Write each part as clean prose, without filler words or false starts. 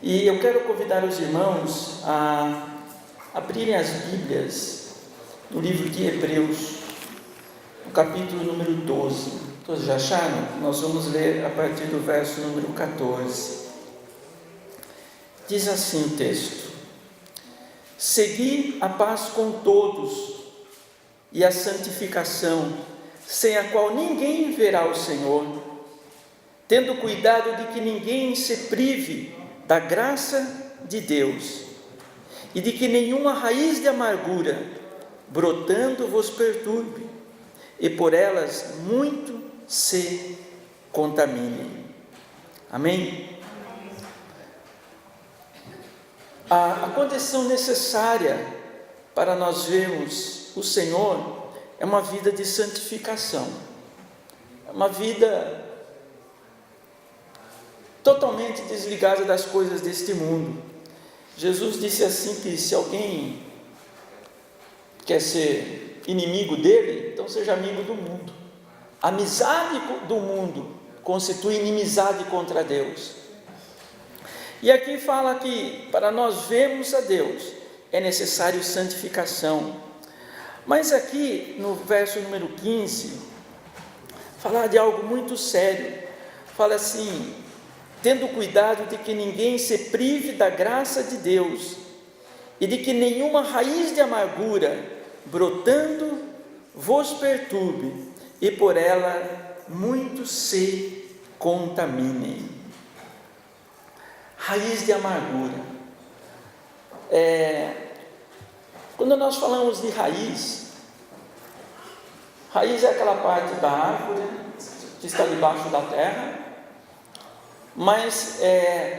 E eu quero convidar os irmãos a abrirem as Bíblias no livro de Hebreus, no capítulo número 12. Todos já acharam? Nós vamos ler a partir do verso número 14. Diz assim o texto: segui a paz com todos e a santificação, sem a qual ninguém verá o Senhor, tendo cuidado de que ninguém se prive da graça de Deus, e de que nenhuma raiz de amargura brotando vos perturbe, e por elas muito se contamine. Amém? A condição necessária para nós vermos o Senhor é uma vida de santificação, é uma vida totalmente desligada das coisas deste mundo. Jesus disse assim, que se alguém quer ser inimigo dele, então seja amigo do mundo. A amizade do mundo constitui inimizade contra Deus. E aqui fala que para nós vermos a Deus é necessário santificação. Mas aqui no verso número 15, fala de algo muito sério. Fala assim: tendo cuidado de que ninguém se prive da graça de Deus, e de que nenhuma raiz de amargura brotando vos perturbe, e por ela muitos se contaminem. Raiz de amargura. Quando nós falamos de raiz é aquela parte da árvore que está debaixo da terra, mas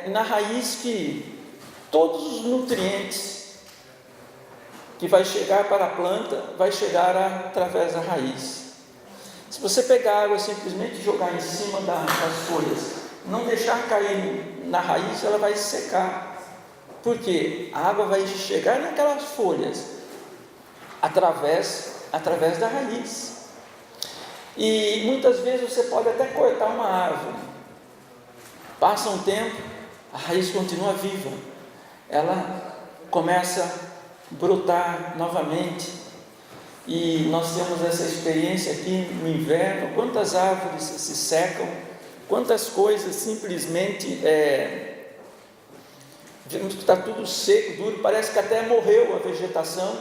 na raiz que todos os nutrientes que vai chegar para a planta, vai chegar através da raiz. Se você pegar água e simplesmente jogar em cima das folhas, não deixar cair na raiz, ela vai secar, porque a água vai chegar naquelas folhas, através da raiz. E muitas vezes você pode até cortar uma árvore, passa um tempo, a raiz continua viva, ela começa a brotar novamente. E nós temos essa experiência aqui no inverno, quantas árvores se secam, quantas coisas simplesmente vemos que está tudo seco, duro, parece que até morreu a vegetação,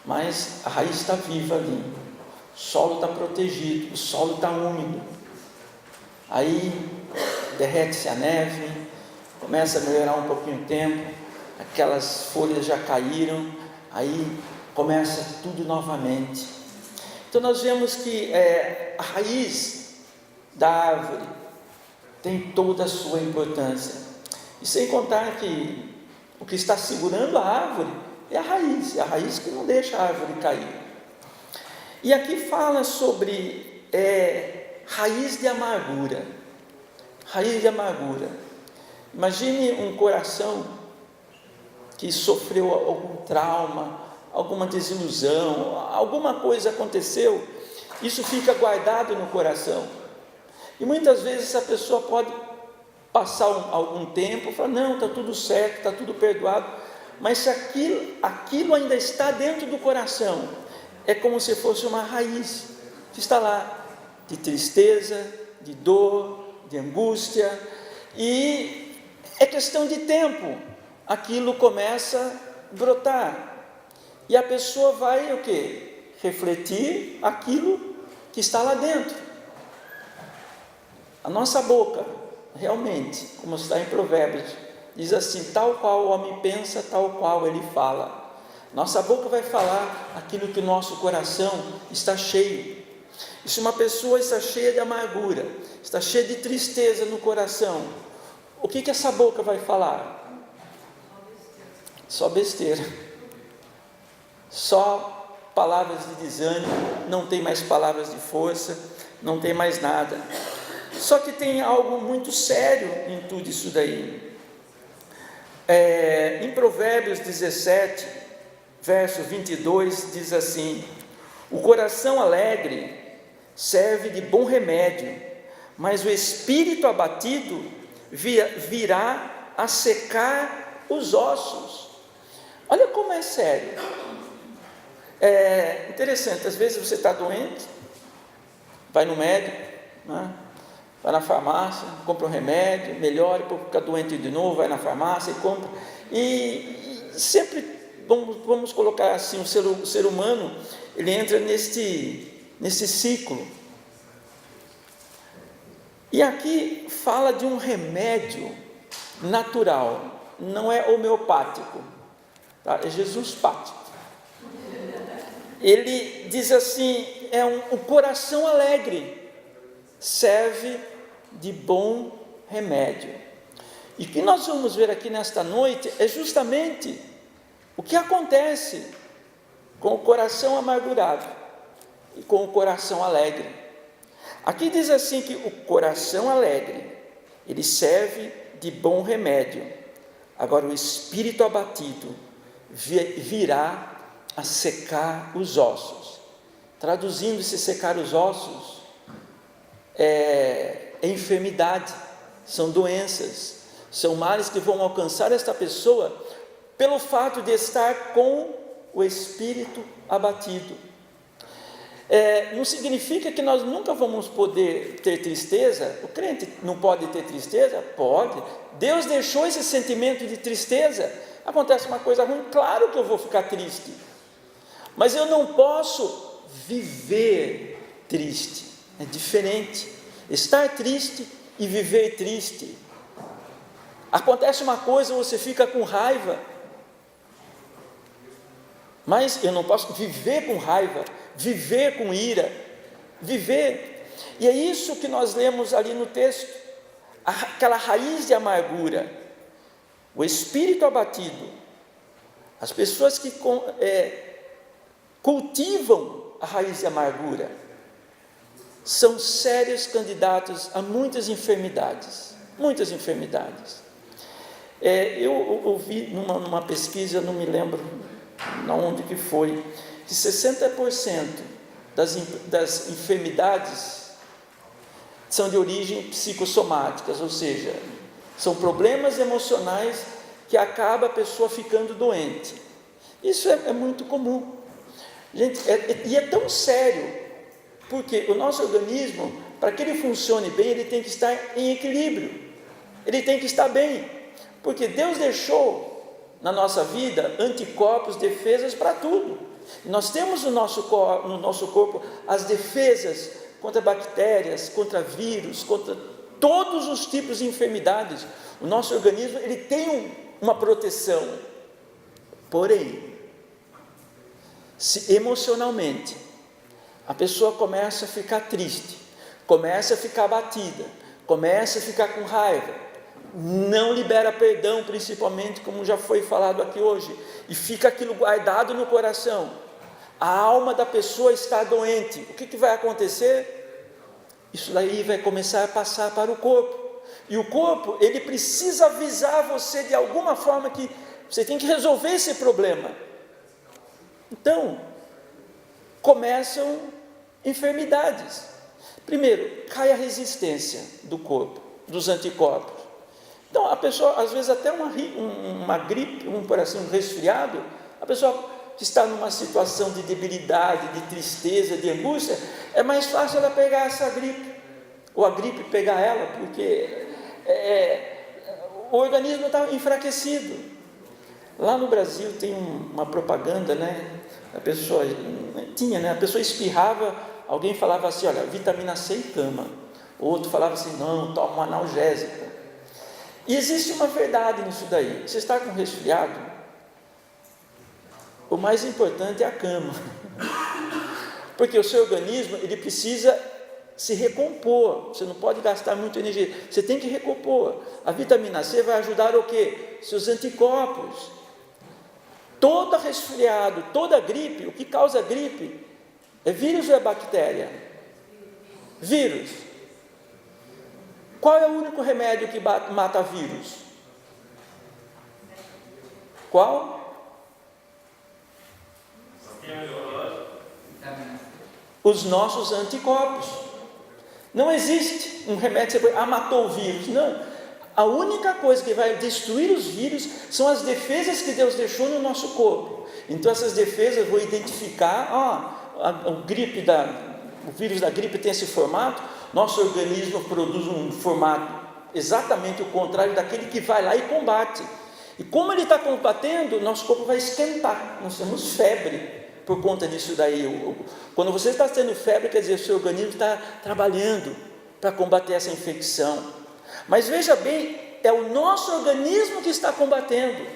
mas a raiz está viva ali, o solo está protegido, o solo está úmido. Aí derrete-se a neve, começa a melhorar um pouquinho o tempo, aquelas folhas já caíram, aí começa tudo novamente. Então nós vemos que a raiz da árvore tem toda a sua importância, e sem contar que o que está segurando a árvore é a raiz que não deixa a árvore cair. E aqui fala sobre raiz de amargura. Raiz de amargura. Imagine um coração que sofreu algum trauma, alguma desilusão, alguma coisa aconteceu, isso fica guardado no coração. E muitas vezes essa pessoa pode passar algum tempo, falar, não, está tudo certo, está tudo perdoado, mas se aquilo ainda está dentro do coração, é como se fosse uma raiz que está lá, de tristeza, de dor, de angústia, e é questão de tempo, aquilo começa a brotar, e a pessoa vai o quê? Refletir aquilo que está lá dentro. A nossa boca, realmente, como está em Provérbios, diz assim: tal qual o homem pensa, tal qual ele fala. Nossa boca vai falar aquilo que o nosso coração está cheio. E se uma pessoa está cheia de amargura, está cheia de tristeza no coração, o que essa boca vai falar? Só besteira, só palavras de desânimo, não tem mais palavras de força, não tem mais nada. Só que tem algo muito sério em tudo isso daí. Em Provérbios 17, verso 22, diz assim: o coração alegre serve de bom remédio, mas o espírito abatido virá a secar os ossos. Olha como é sério. É interessante, às vezes você está doente, vai no médico, né? Vai na farmácia, compra um remédio, melhora, depois fica doente de novo, vai na farmácia e compra. E sempre, vamos colocar assim, o ser humano, ele entra nesse ciclo. E aqui fala de um remédio natural, não é homeopático, tá? É jesuspático. Ele diz assim, o coração alegre serve de bom remédio. E o que nós vamos ver aqui nesta noite é justamente o que acontece com o coração amargurado e com o coração alegre. Aqui diz assim que o coração alegre, ele serve de bom remédio. Agora o espírito abatido virá a secar os ossos. Traduzindo, se secar os ossos é enfermidade, são doenças, são males que vão alcançar esta pessoa pelo fato de estar com o espírito abatido. Não significa que nós nunca vamos poder ter tristeza. O crente não pode ter tristeza? Pode. Deus deixou esse sentimento de tristeza. Acontece uma coisa ruim, claro que eu vou ficar triste, mas eu não posso viver triste. É diferente. Estar triste e viver triste. Acontece uma coisa, você fica com raiva, mas eu não posso viver com raiva, viver com ira, viver. E é isso que nós lemos ali no texto, aquela raiz de amargura, o espírito abatido, as pessoas que cultivam a raiz de amargura, são sérios candidatos a muitas enfermidades, muitas enfermidades. Eu ouvi numa pesquisa, não me lembro onde que foi, que 60% das enfermidades são de origem psicossomáticas, ou seja, são problemas emocionais que acaba a pessoa ficando doente. Isso é muito comum. Gente, e é tão sério, porque o nosso organismo, para que ele funcione bem, ele tem que estar em equilíbrio, ele tem que estar bem, porque Deus deixou na nossa vida anticorpos, defesas para tudo. Nós temos no nosso corpo as defesas contra bactérias, contra vírus, contra todos os tipos de enfermidades. O nosso organismo, ele tem uma proteção. Porém, se emocionalmente a pessoa começa a ficar triste, começa a ficar abatida, começa a ficar com raiva, não libera perdão, principalmente, como já foi falado aqui hoje, e fica aquilo guardado no coração, a alma da pessoa está doente. O que vai acontecer? Isso daí vai começar a passar para o corpo, e o corpo, ele precisa avisar você de alguma forma que você tem que resolver esse problema. Então, começam enfermidades. Primeiro, cai a resistência do corpo, dos anticorpos. Então, a pessoa, às vezes, até uma gripe, um resfriado, a pessoa que está numa situação de debilidade, de tristeza, de angústia, é mais fácil ela pegar essa gripe, ou a gripe pegar ela, porque o organismo está enfraquecido. Lá no Brasil tem uma propaganda, né? A pessoa espirrava, alguém falava assim, olha, vitamina C e cama. O outro falava assim, não, toma uma analgésica. E existe uma verdade nisso daí. Você está com resfriado, o mais importante é a cama, porque o seu organismo, ele precisa se recompor. Você não pode gastar muita energia, você tem que recompor. A vitamina C vai ajudar o quê? Seus anticorpos. Todo resfriado, toda gripe, o que causa gripe é vírus ou é bactéria? Vírus. Qual é o único remédio que mata vírus? Qual? Os nossos anticorpos. Não existe um remédio que você matou o vírus. Não. A única coisa que vai destruir os vírus são as defesas que Deus deixou no nosso corpo. Então essas defesas vão identificar, o vírus da gripe tem esse formato, nosso organismo produz um formato exatamente o contrário daquele que vai lá e combate. E como ele está combatendo, nosso corpo vai esquentar, nós temos febre por conta disso daí. Quando você está tendo febre, quer dizer, o seu organismo está trabalhando para combater essa infecção. Mas veja bem, é o nosso organismo que está combatendo.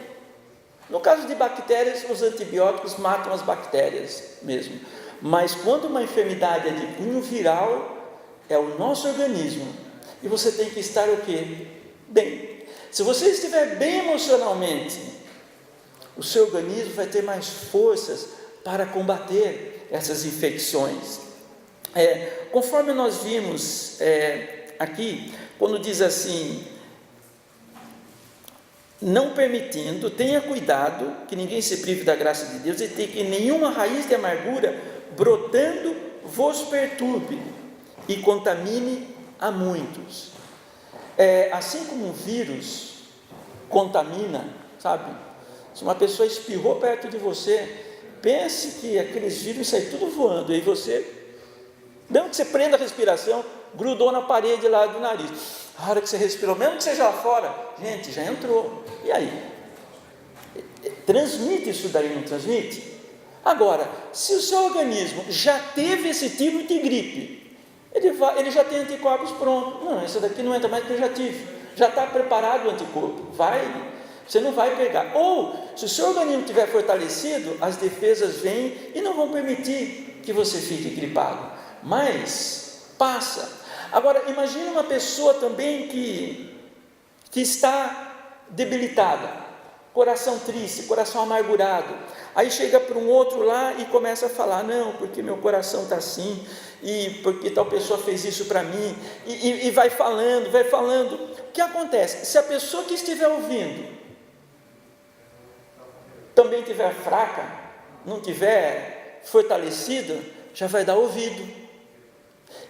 No caso de bactérias, os antibióticos matam as bactérias mesmo. Mas quando uma enfermidade é de cunho viral, é o nosso organismo. E você tem que estar o quê? Bem. Se você estiver bem emocionalmente, o seu organismo vai ter mais forças para combater essas infecções. Conforme nós vimos aqui, quando diz assim: não permitindo, tenha cuidado que ninguém se prive da graça de Deus, e tem que nenhuma raiz de amargura brotando vos perturbe e contamine a muitos. Assim como um vírus contamina, sabe? Se uma pessoa espirrou perto de você, pense que aqueles vírus saem tudo voando, e você, mesmo que você prenda a respiração, grudou na parede lá do nariz. A hora que você respirou, mesmo que seja lá fora, gente, já entrou. E aí? Transmite isso daí, não transmite? Agora, se o seu organismo já teve esse tipo de gripe, ele já tem anticorpos prontos. Não, essa daqui não entra mais porque eu já tive. Já está preparado o anticorpo. Você não vai pegar. Ou, se o seu organismo estiver fortalecido, as defesas vêm e não vão permitir que você fique gripado. Mas passa. Agora, imagine uma pessoa também que está debilitada, coração triste, coração amargurado. Aí chega para um outro lá e começa a falar: não, porque meu coração está assim, e porque tal pessoa fez isso para mim, e vai falando. O que acontece? Se a pessoa que estiver ouvindo também estiver fraca, não estiver fortalecida, já vai dar ouvido,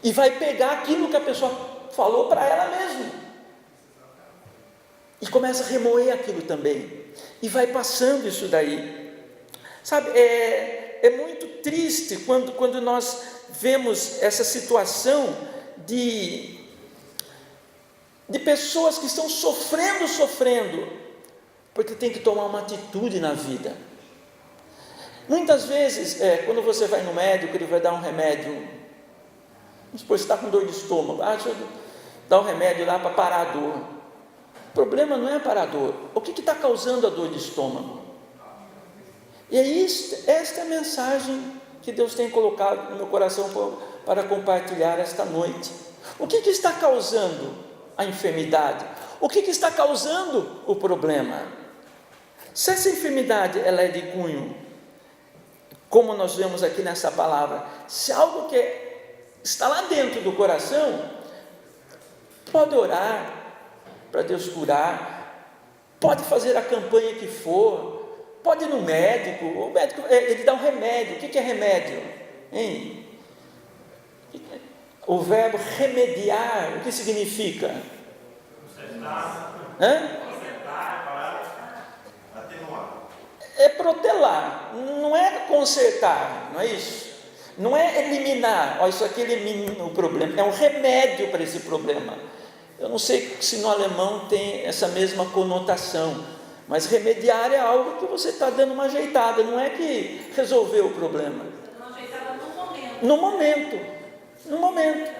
e vai pegar aquilo que a pessoa falou para ela mesma, e começa a remoer aquilo também, e vai passando isso daí. Sabe, é muito triste quando nós vemos essa situação de pessoas que estão sofrendo, porque tem que tomar uma atitude na vida. Muitas vezes, quando você vai no médico, ele vai dar um remédio, vamos supor, você está com dor de estômago, deixa eu dar um remédio lá para parar a dor. O problema não é parar a dor, o que está causando a dor de estômago? E esta é a mensagem que Deus tem colocado no meu coração para compartilhar esta noite. O que está causando a enfermidade? O que está causando o problema? Se essa enfermidade ela é de cunho, como nós vemos aqui nessa palavra, se algo que está lá dentro do coração, pode orar para Deus curar, pode fazer a campanha que for, pode ir no médico, o médico ele dá um remédio. O que é remédio? Hein? O verbo remediar, o que significa? É protelar, não é consertar, não é isso? Não é eliminar, isso aqui elimina o problema, é um remédio para esse problema. Eu não sei se no alemão tem essa mesma conotação, mas remediar é algo que você está dando uma ajeitada, não é que resolveu o problema. Uma ajeitada no momento.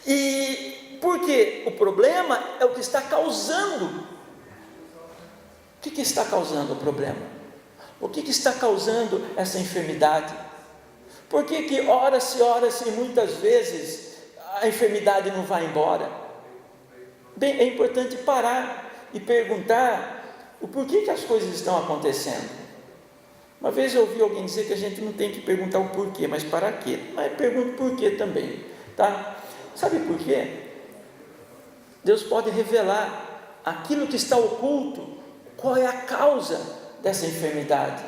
E porque o problema é o que está causando. O que está causando o problema? O que está causando essa enfermidade? Por que ora-se e muitas vezes a enfermidade não vai embora? Bem, é importante parar e perguntar o porquê que as coisas estão acontecendo. Uma vez eu ouvi alguém dizer que a gente não tem que perguntar o porquê, mas para quê? Mas pergunta o porquê também, tá? Sabe por quê? Deus pode revelar aquilo que está oculto, qual é a causa dessa enfermidade.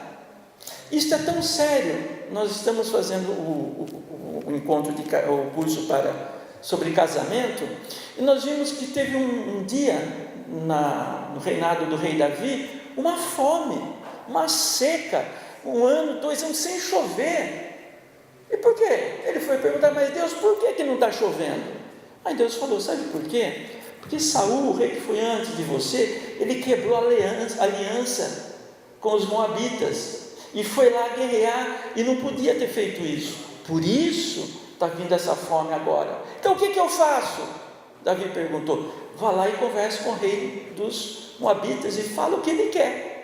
Isso é tão sério. Nós estamos fazendo o encontro, o curso para sobre casamento, e nós vimos que teve um dia, no reinado do rei Davi, uma fome, uma seca, 1 ano, 2 anos sem chover. E por quê? Ele foi perguntar, mas Deus, por que não está chovendo? Aí Deus falou, sabe por quê? Porque Saul, o rei que foi antes de você, ele quebrou a aliança com os moabitas, e foi lá guerrear, e não podia ter feito isso, por isso está vindo essa fome agora. Então o que eu faço? Davi perguntou, vá lá e converse com o rei dos moabitas, e fala o que ele quer.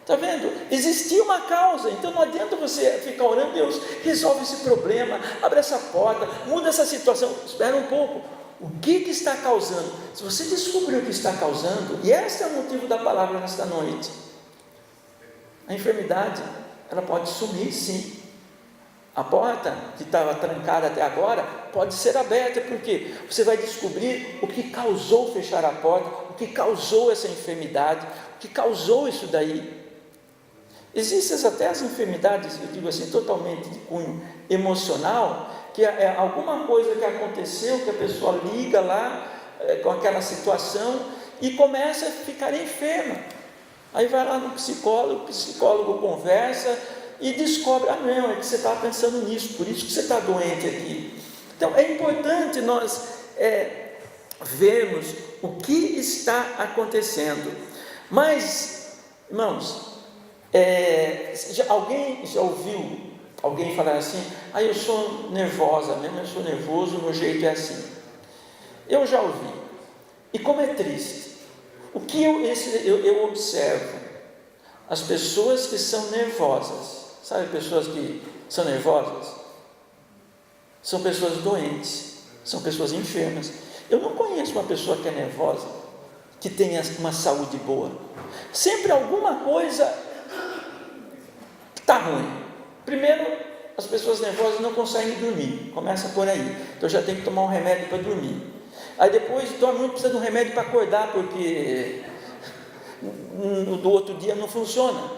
Está vendo? Existia uma causa, então não adianta você ficar orando, Deus, resolve esse problema, abre essa porta, muda essa situação, espera um pouco, o que está causando? Se você descobrir o que está causando, e esse é o motivo da palavra nesta noite, a enfermidade, ela pode sumir sim, a porta que estava trancada até agora, pode ser aberta, porque você vai descobrir o que causou fechar a porta, o que causou essa enfermidade, o que causou isso daí. Existem até as enfermidades, eu digo assim, totalmente de cunho emocional, que é alguma coisa que aconteceu, que a pessoa liga lá com aquela situação e começa a ficar enferma. Aí vai lá no psicólogo, o psicólogo conversa e descobre, não, é que você estava pensando nisso, por isso que você está doente aqui. Então é importante nós vermos o que está acontecendo. Mas, irmãos, alguém já ouviu alguém falar assim, eu sou nervosa mesmo, eu sou nervoso, meu jeito é assim. Eu já ouvi, e como é triste, o que eu observo, as pessoas que são nervosas, sabe, pessoas que são nervosas, são pessoas doentes, são pessoas enfermas. Eu não conheço uma pessoa que é nervosa, que tenha uma saúde boa. Sempre alguma coisa está ruim. Primeiro, as pessoas nervosas não conseguem dormir, começa por aí, então já tem que tomar um remédio para dormir. Aí depois dorme muito, precisa de um remédio para acordar, porque do outro dia não funciona.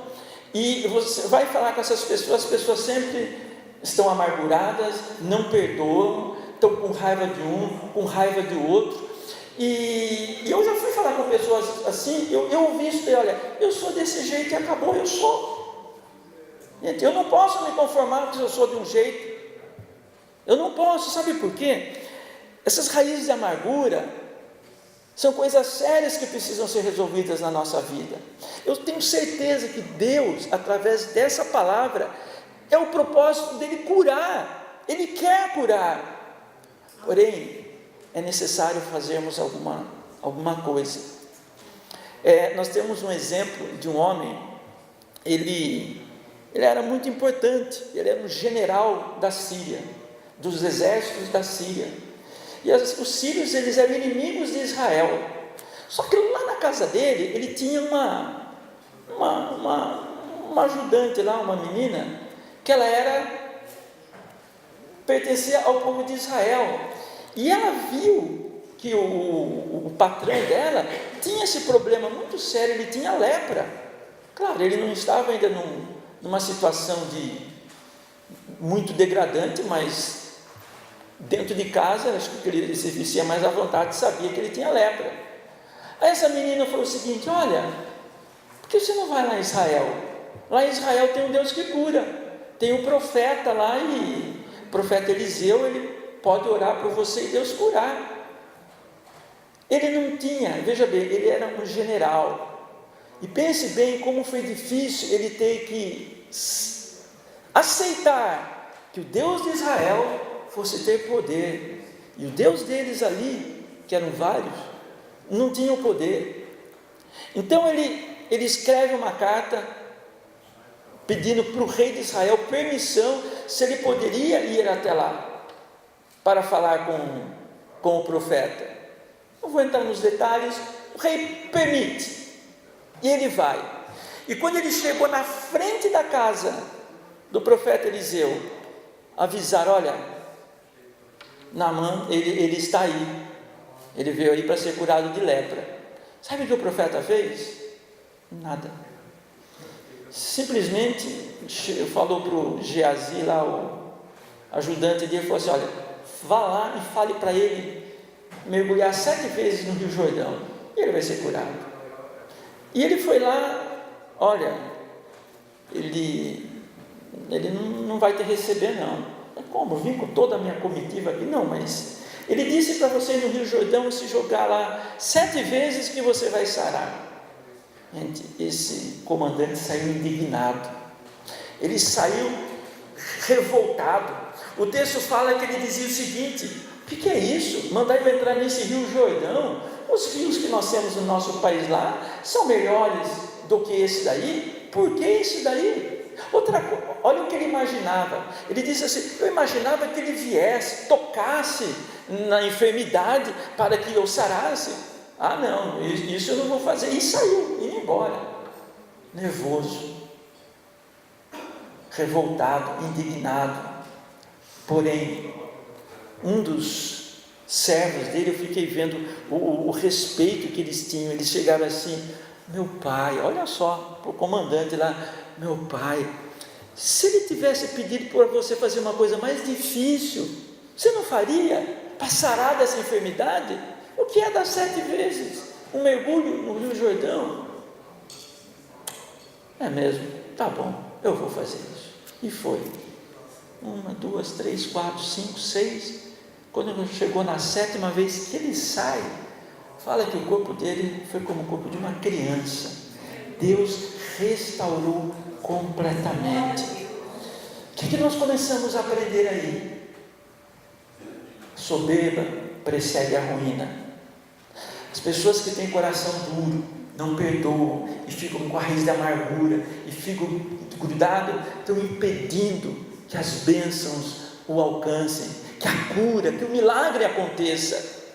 E você vai falar com essas pessoas, as pessoas sempre estão amarguradas, não perdoam, estão com raiva de um, com raiva de outro. E eu já fui falar com pessoas assim, eu ouvi isso, olha, eu sou desse jeito e acabou, eu sou. Gente, eu não posso me conformar que eu sou de um jeito, eu não posso, sabe por quê? Essas raízes de amargura são coisas sérias que precisam ser resolvidas na nossa vida. Eu tenho certeza que Deus, através dessa palavra, é o propósito dele curar, ele quer curar, porém, é necessário fazermos alguma coisa. Nós temos um exemplo de um homem, ele era muito importante, ele era um general da Síria, dos exércitos da Síria, e os sírios, eles eram inimigos de Israel, só que lá na casa dele, ele tinha uma ajudante lá, uma menina, que ela pertencia ao povo de Israel, e ela viu que o patrão dela tinha esse problema muito sério, ele tinha lepra. Claro, ele não estava ainda numa situação muito degradante, mas dentro de casa, acho que ele se vestia mais à vontade, sabia que ele tinha lepra. Aí essa menina falou o seguinte, olha, por que você não vai lá em Israel? Lá em Israel tem um Deus que cura, tem um profeta lá, e o profeta Eliseu, ele pode orar por você e Deus curar. Ele não tinha, veja bem, ele era um general, e pense bem como foi difícil ele ter que aceitar que o Deus de Israel fosse ter poder, e o Deus deles ali, que eram vários, não tinha o poder. Então ele escreve uma carta pedindo para o rei de Israel permissão, se ele poderia ir até lá para falar com o profeta. Não vou entrar nos detalhes, o rei permite, e ele vai. E quando ele chegou na frente da casa do profeta Eliseu, avisaram, olha, Naamã, ele está aí, ele veio aí para ser curado de lepra. Sabe o que o profeta fez? Nada. Simplesmente falou para o Geazi lá, o ajudante dele, falou assim, olha, vá lá e fale para ele mergulhar 7 vezes no Rio Jordão, e ele vai ser curado. E ele foi lá, olha, ele não vai te receber não. Como? Vim com toda a minha comitiva aqui? Não, mas ele disse para você ir no Rio Jordão se jogar lá 7 vezes que você vai sarar. Gente, esse comandante saiu indignado, ele saiu revoltado. O texto fala que ele dizia o seguinte: o que é isso? Mandar eu entrar nesse Rio Jordão? Os rios que nós temos no nosso país lá são melhores do que esse daí? Por que esse daí? Outra coisa, olha o que ele imaginava. Ele disse assim: eu imaginava que ele viesse, tocasse na enfermidade para que eu sarasse. Ah não, isso eu não vou fazer. E saiu, ia embora, nervoso, revoltado, indignado. Porém, um dos servos dele, eu fiquei vendo o respeito que eles tinham. Eles chegaram assim: meu pai, olha só, para o comandante lá, meu pai, se ele tivesse pedido para você fazer uma coisa mais difícil, você não faria para sarar dessa enfermidade? O que é dar 7 vezes um mergulho no Rio Jordão? É mesmo, tá bom, eu vou fazer isso. E foi. 1, 2, 3, 4, 5, 6. Quando chegou na 7ª vez que ele sai, fala que o corpo dele foi como o corpo de uma criança. Deus restaurou completamente. O que nós começamos a aprender aí? Soberba precede a ruína. As pessoas que têm coração duro, não perdoam e ficam com a raiz da amargura e ficam grudados, estão impedindo que as bênçãos o alcancem, que a cura, que o milagre aconteça.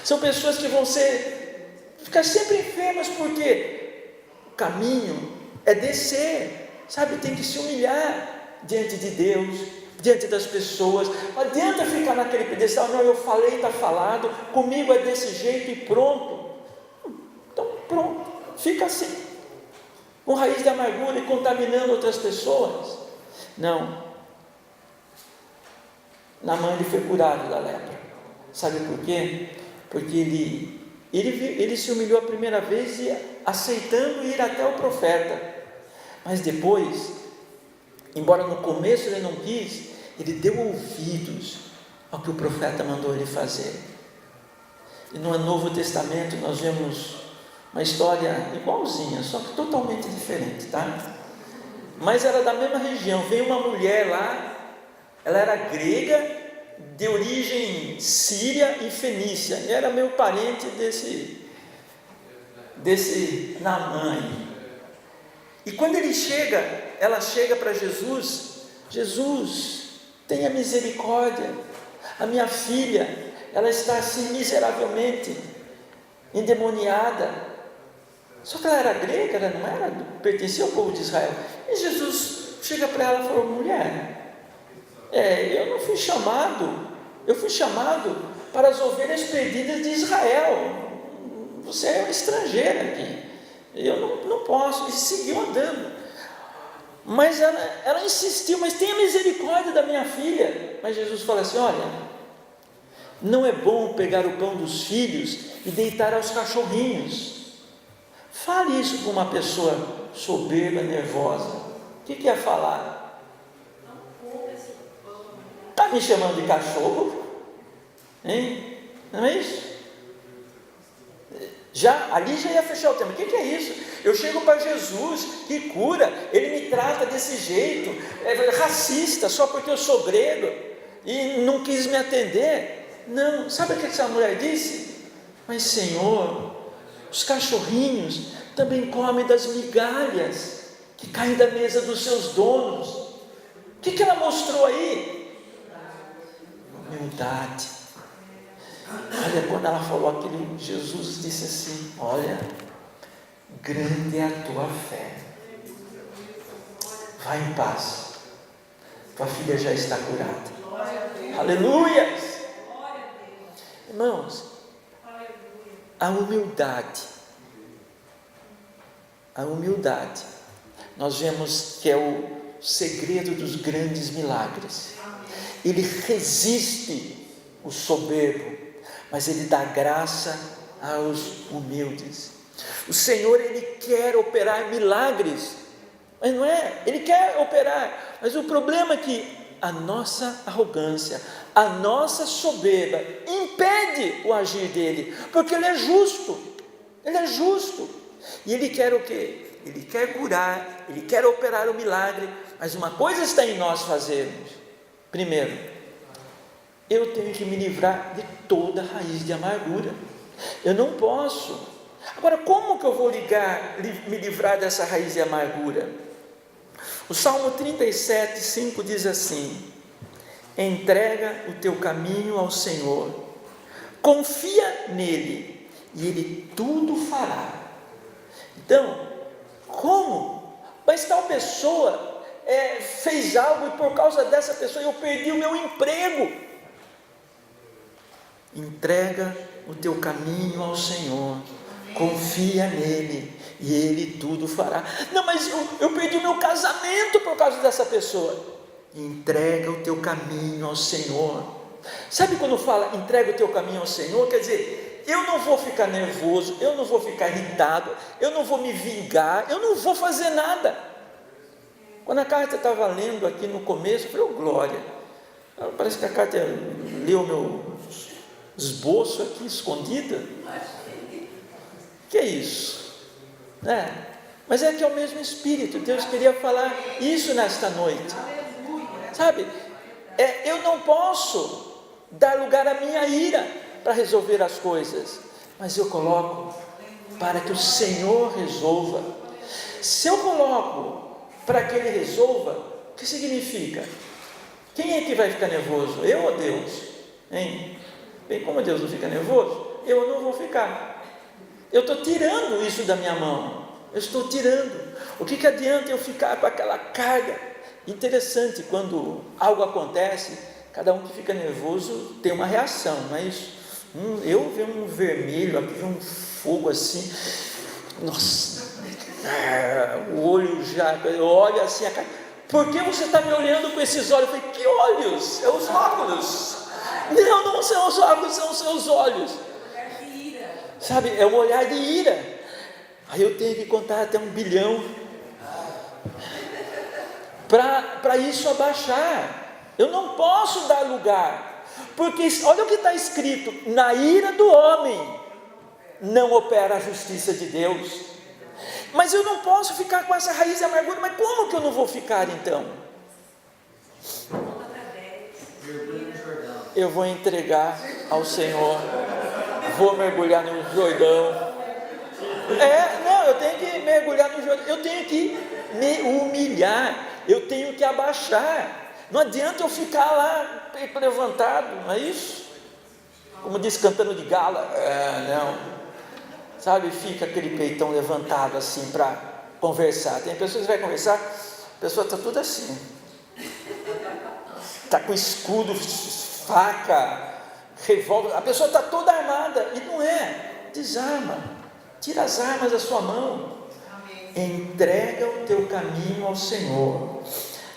São pessoas que vão ficar sempre enfermas, porque o caminho é descer, sabe? Tem que se humilhar diante de Deus, diante das pessoas. Não adianta ficar naquele pedestal: não, eu falei, está falado, comigo é desse jeito e pronto. Então pronto, fica assim, com raiz de amargura e contaminando outras pessoas. Não. Naamã, ele foi curado da lepra. Sabe por quê? Porque ele se humilhou a primeira vez, aceitando ir até o profeta. Mas depois, embora no começo ele não quis, ele deu ouvidos ao que o profeta mandou ele fazer. E no Novo Testamento nós vemos uma história igualzinha, só que totalmente diferente, tá? Mas era da mesma região. Veio uma mulher lá, ela era grega, de origem síria e fenícia, e era meu parente desse Naamã. E quando ela chega para Jesus: Jesus, tenha misericórdia, a minha filha, ela está assim miseravelmente endemoniada. Só que ela era grega, ela não pertencia ao povo de Israel. E Jesus chega para ela e falou: mulher, eu não fui chamado, eu fui chamado para as ovelhas perdidas de Israel. Você é uma estrangeira aqui, eu não posso. E seguiu andando. Mas ela insistiu: mas tenha misericórdia da minha filha. Mas Jesus fala assim: olha, não é bom pegar o pão dos filhos e deitar aos cachorrinhos. Fale isso com uma pessoa soberba, nervosa. O que ia falar? Está me chamando de cachorro? Hein? Não é isso? Ali já ia fechar o tema. O que é isso? Eu chego para Jesus, que cura, ele me trata desse jeito, é racista, só porque eu sou grego e não quis me atender. Não, sabe o que essa mulher disse? Mas Senhor, os cachorrinhos também comem das migalhas que caem da mesa dos seus donos. O que ela mostrou aí? Humildade. Olha, quando ela falou aquilo, Jesus disse assim: olha, grande é a tua fé, vai em paz, tua filha já está curada. Aleluia! Irmãos, a humildade, nós vemos que é o segredo dos grandes milagres. Ele resiste o soberbo, mas Ele dá graça aos humildes. O Senhor, Ele quer operar milagres, mas não é, Ele quer operar, mas o problema é que a nossa arrogância, a nossa soberba impede o agir dele, porque Ele é justo, e Ele quer o quê? Ele quer curar, Ele quer operar o milagre, mas uma coisa está em nós fazermos. Primeiro, eu tenho que me livrar de toda raiz de amargura, eu não posso. Agora, como que eu vou me livrar dessa raiz de amargura? O Salmo 37, 5 diz assim: entrega o teu caminho ao Senhor, confia nele, e Ele tudo fará. Então, como? Mas tal pessoa fez algo, e por causa dessa pessoa eu perdi o meu emprego. Entrega o teu caminho ao Senhor, confia nele, e Ele tudo fará. Não, mas eu perdi o meu casamento por causa dessa pessoa. Entrega o teu caminho ao Senhor. Sabe quando fala entrega o teu caminho ao Senhor? Quer dizer, eu não vou ficar nervoso, eu não vou ficar irritado, eu não vou me vingar, eu não vou fazer nada. Quando a Kátia estava lendo aqui no começo, eu falei, oh, glória, parece que a Kátia leu meu esboço aqui escondida. Que é isso? Mas é que é o mesmo Espírito. Deus queria falar isso nesta noite, sabe? Eu não posso dar lugar à minha ira para resolver as coisas, mas eu coloco para que o Senhor resolva. Se eu coloco para que Ele resolva, o que significa? Quem é que vai ficar nervoso? Eu ou Deus? Hein? Bem, como Deus não fica nervoso, eu não vou ficar. Eu estou tirando isso da minha mão, eu estou tirando. O que adianta eu ficar com aquela carga? Interessante, quando algo acontece, cada um que fica nervoso tem uma reação, não é isso? Eu vejo um vermelho, aqui um fogo assim, nossa, o olho já, eu olho assim, por que você está me olhando com esses olhos? Eu falei, que olhos? É os óculos. Não são os óculos, são os seus olhos. Sabe, é um olhar de ira. Aí eu tenho que contar até 1 bilhão para isso abaixar. Eu não posso dar lugar, porque olha o que está escrito: na ira do homem não opera a justiça de Deus. Mas eu não posso ficar com essa raiz de amargura. Mas como que eu não vou ficar então? Eu vou entregar ao Senhor, vou mergulhar no Jordão. Eu tenho que mergulhar no Jordão, eu tenho que me humilhar, eu tenho que abaixar. Não adianta eu ficar lá, peito levantado, não é isso? Como diz cantando de gala, não. Sabe, fica aquele peitão levantado assim para conversar. Tem pessoas que vai conversar, a pessoa está tudo assim, está com escudo, faca, revólver, a pessoa está toda armada, e não é. Desarma, tira as armas da sua mão, entrega o teu caminho ao Senhor.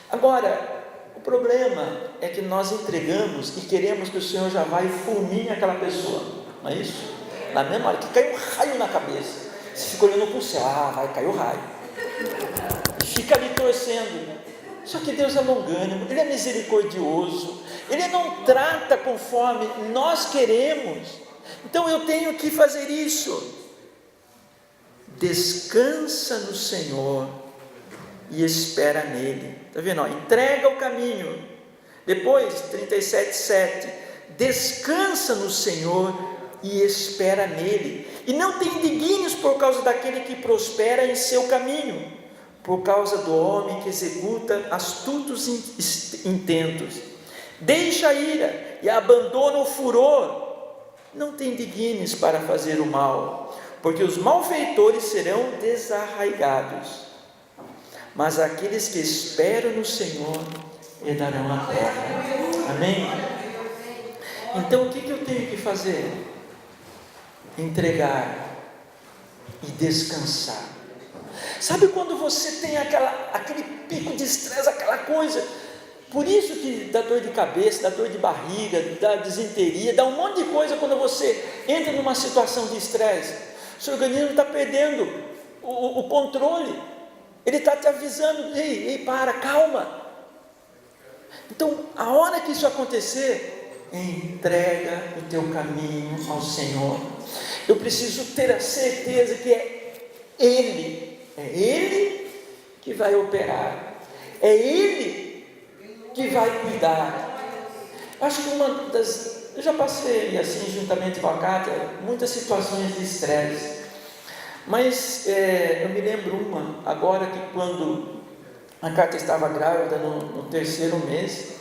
Agora, o problema é que nós entregamos e queremos que o Senhor já vá e fulmine aquela pessoa, não é isso? Na mesma hora que cai um raio na cabeça, você fica olhando para o céu, vai cair o raio, e fica ali torcendo. Só que Deus é longânimo, Ele é misericordioso, Ele não trata conforme nós queremos. Então eu tenho que fazer isso. Descansa no Senhor e espera nele. Está vendo? Entrega o caminho. Depois, 37:7, descansa no Senhor e espera nele, e não te indignes por causa daquele que prospera em seu caminho, por causa do homem que executa astutos intentos. Deixa a ira e abandona o furor. Não te indignes para fazer o mal, porque os malfeitores serão desarraigados, mas aqueles que esperam no Senhor herdarão a terra. Amém? Então o que eu tenho que fazer? Entregar e descansar. Sabe quando você tem aquele pico de estresse, aquela coisa, Por isso que dá dor de cabeça, dá dor de barriga, dá disenteria, dá um monte de coisa quando você entra numa situação de estresse. O seu organismo está perdendo o controle. Ele está te avisando: ei, para, calma. Então, a hora que isso acontecer, entrega o teu caminho ao Senhor. Eu preciso ter a certeza que é Ele que vai operar, é Ele que vai cuidar. Acho que eu já passei assim, juntamente com a Cátia, muitas situações de estresse, mas eu me lembro uma agora, que quando a Cátia estava grávida no 3º mês,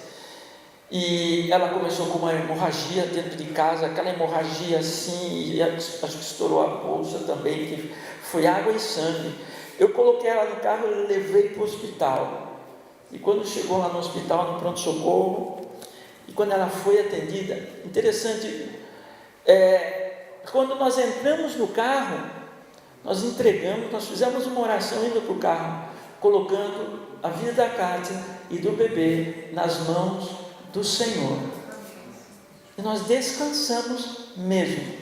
e ela começou com uma hemorragia dentro de casa, aquela hemorragia assim, e acho que estourou a bolsa também, que foi água e sangue. Eu coloquei ela no carro e levei para o hospital. E quando chegou lá no hospital, no pronto-socorro, e quando ela foi atendida, interessante, quando nós entramos no carro, nós fizemos uma oração indo para o carro, colocando a vida da Cátia e do bebê nas mãos do Senhor. E nós descansamos mesmo.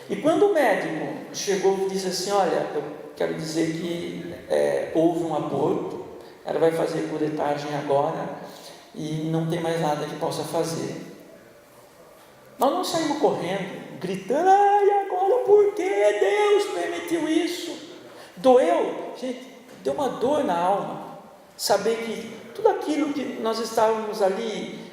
E quando o médico chegou e disse assim: olha, eu quero dizer que houve um aborto, ela vai fazer curetagem agora e não tem mais nada que possa fazer. Nós não saímos correndo, gritando: ai, agora por que Deus permitiu isso? Doeu, gente, deu uma dor na alma, saber que tudo aquilo que nós estávamos ali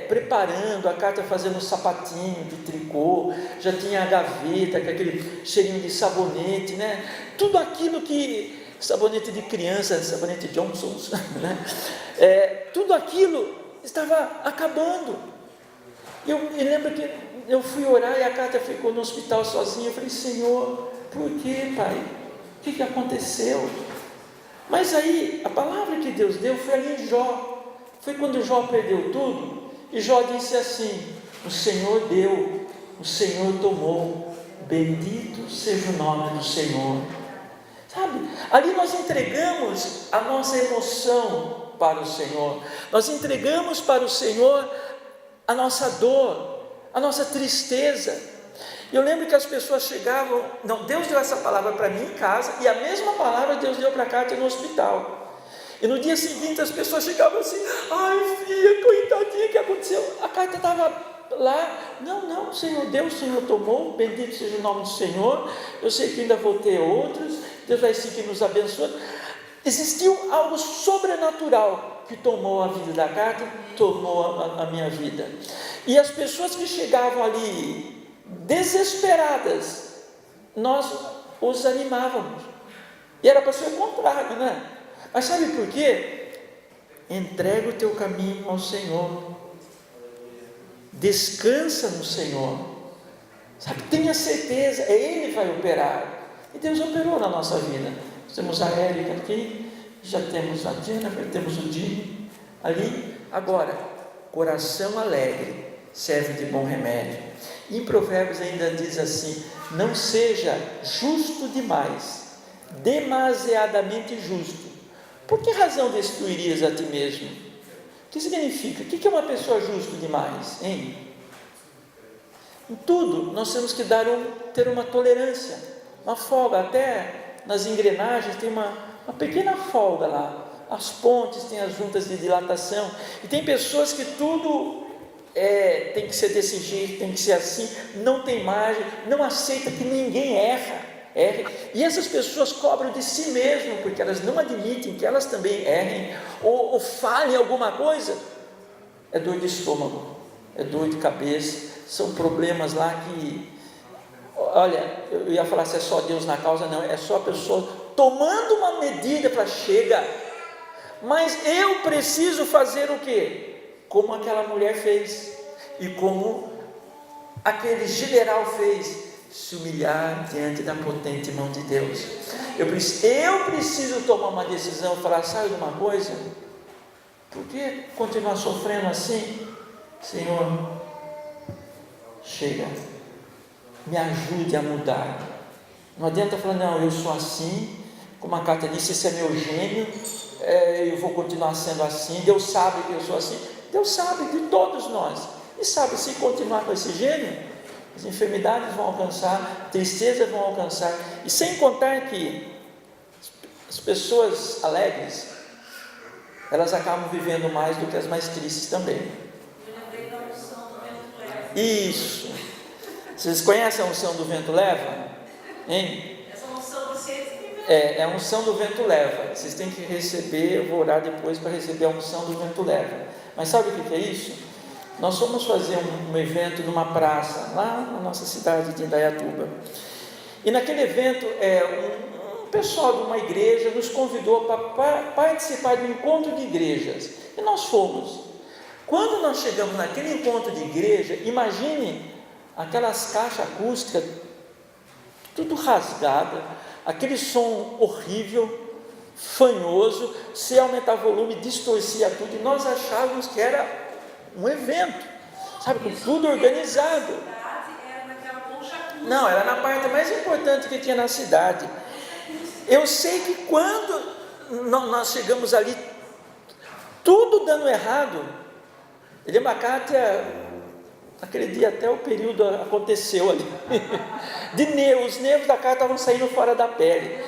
preparando, a Cátia fazendo um sapatinho de tricô, já tinha a gaveta com aquele cheirinho de sabonete, né? Tudo aquilo que, sabonete de criança, sabonete Johnson, né? Tudo aquilo estava acabando. Eu me lembro que eu fui orar e a Cátia ficou no hospital sozinha. Eu falei: Senhor, por que, Pai? O que aconteceu? Mas aí, a palavra que Deus deu foi ali em Jó. Foi quando Jó perdeu tudo, e Jó disse assim: o Senhor deu, o Senhor tomou, bendito seja o nome do Senhor. Sabe, ali nós entregamos a nossa emoção para o Senhor, nós entregamos para o Senhor a nossa dor, a nossa tristeza. Eu lembro que as pessoas chegavam, não, Deus deu essa palavra para mim em casa, e a mesma palavra Deus deu para a Cátia no hospital. E no dia seguinte as pessoas chegavam assim: ai, filha, coitadinha, o que aconteceu? A Cátia estava lá. Não, Senhor Deus, o Senhor tomou, bendito seja o nome do Senhor. Eu sei que ainda vou ter outros, Deus vai seguir nos abençoando. Existiu algo sobrenatural que tomou a vida da Cátia, tomou a minha vida. E as pessoas que chegavam ali desesperadas, nós os animávamos. E era para ser o contrário, né? Mas sabe por quê? Entrega o teu caminho ao Senhor, descansa no Senhor, sabe? Tenha certeza, Ele vai operar. E Deus operou na nossa vida. Nós temos a Érica aqui, já temos a Jennifer, temos o Dini ali. Agora, coração alegre serve de bom remédio. E em Provérbios ainda diz assim: não seja justo demais, demasiadamente justo. Por que razão destruirias a ti mesmo? O que significa? O que é uma pessoa justa demais, hein? Em tudo nós temos que ter uma tolerância, uma folga. Até nas engrenagens tem uma pequena folga lá. As pontes têm as juntas de dilatação. E tem pessoas que tudo tem que ser desse jeito, tem que ser assim, não tem margem, não aceita que ninguém erre. E essas pessoas cobram de si mesmas, porque elas não admitem que elas também errem, ou falhem alguma coisa. É dor de estômago, é dor de cabeça, são problemas lá que, olha, eu ia falar se é só Deus na causa, não, é só a pessoa tomando uma medida para chegar. Mas eu preciso fazer o quê? Como aquela mulher fez, e como aquele general fez, se humilhar diante da potente mão de Deus. Eu preciso tomar uma decisão, falar: sabe de uma coisa? Por que continuar sofrendo assim? Senhor, chega, me ajude a mudar. Não adianta falar: não, eu sou assim, como a carta disse, esse é meu gênio, eu vou continuar sendo assim, Deus sabe que eu sou assim, Deus sabe de todos nós, e sabe, se continuar com esse gênio, as enfermidades vão alcançar, tristezas vão alcançar, e sem contar que as pessoas alegres, elas acabam vivendo mais do que as mais tristes também. Isso. Vocês conhecem a unção do vento leva? Hein? Essa unção é a unção do vento leva. Vocês têm que receber, eu vou orar depois para receber a unção do vento leva. Mas sabe o que é isso? Nós fomos fazer um evento numa praça, lá na nossa cidade de Indaiatuba. E naquele evento, um pessoal de uma igreja nos convidou para participar de um encontro de igrejas. E nós fomos. Quando nós chegamos naquele encontro de igreja, imagine aquelas caixas acústicas, tudo rasgada, aquele som horrível, fanhoso, se aumentar o volume, distorcia tudo, e nós achávamos que era um evento, sabe, com tudo organizado. Não, era na parte mais importante que tinha na cidade. Eu sei que quando nós chegamos ali, tudo dando errado, ele Kátia, aquele dia até o período aconteceu ali, os nervos da cara estavam saindo fora da pele.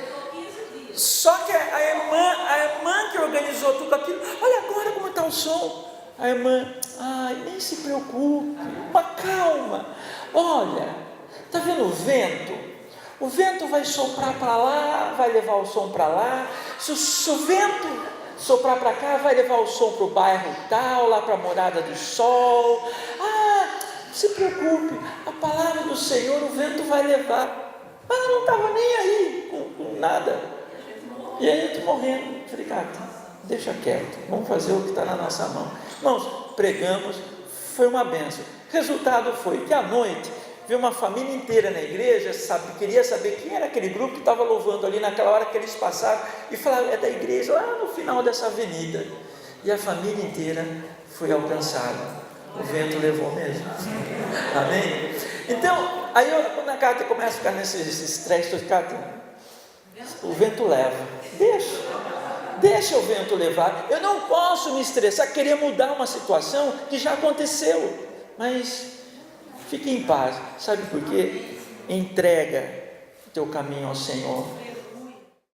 Só que a irmã que organizou tudo aquilo, olha agora como está o som. A irmã, nem se preocupe, uma calma, olha, está vendo o vento? O vento vai soprar para lá, vai levar o som para lá. Se o vento soprar para cá, vai levar o som para o bairro tal, lá para a morada do sol. Não se preocupe, a palavra do Senhor o vento vai levar. Mas ela não estava nem aí com nada. E aí eu estou morrendo. Falei, cara, deixa quieto, vamos fazer o que está na nossa mão. Irmãos, pregamos, foi uma bênção. Resultado foi que à noite veio uma família inteira na igreja, queria saber quem era aquele grupo que estava louvando ali naquela hora que eles passaram, e falaram, é da igreja lá no final dessa avenida. E a família inteira foi alcançada. O vento levou mesmo. Amém? Então, aí quando a Cátia começa a ficar nesse estresse, Cátia, o vento leva. Deixa o vento levar. Eu não posso me estressar, querer mudar uma situação que já aconteceu. Mas fique em paz. Sabe por quê? Entrega o teu caminho ao Senhor.